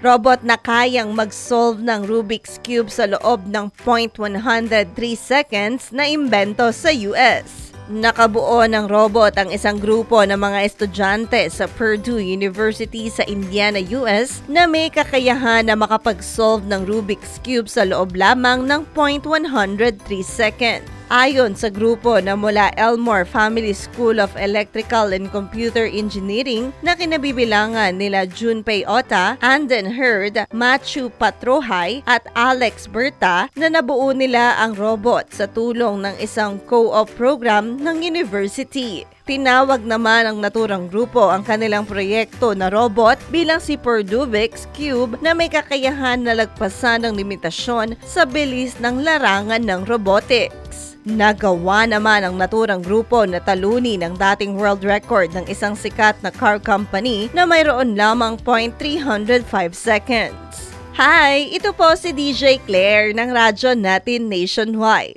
robot na kayang mag-solve ng Rubik's Cube sa loob ng 0.103 seconds na imbento sa US. Nakabuo ng robot ang isang grupo ng mga estudyante sa Purdue University sa Indiana, US na may kakayahan na makapag-solve ng Rubik's Cube sa loob lamang ng 0.103 seconds. Ayon sa grupo na mula Elmore Family School of Electrical and Computer Engineering na kinabibilangan nila Junpei Ota, Anden Hurd, Matthew Patrohay at Alex Berta na nabuo nila ang robot sa tulong ng isang co-op program ng university. Tinawag naman ng naturang grupo ang kanilang proyekto na robot bilang si Rubik's Cube na may kakayahan na lagpasan ng limitasyon sa bilis ng larangan ng robotics. Nagawa naman ang naturang grupo na talunin ang dating world record ng isang sikat na car company na mayroon lamang 0.305 seconds. Hi! Ito po si DJ Claire ng Radyo Natin Nationwide.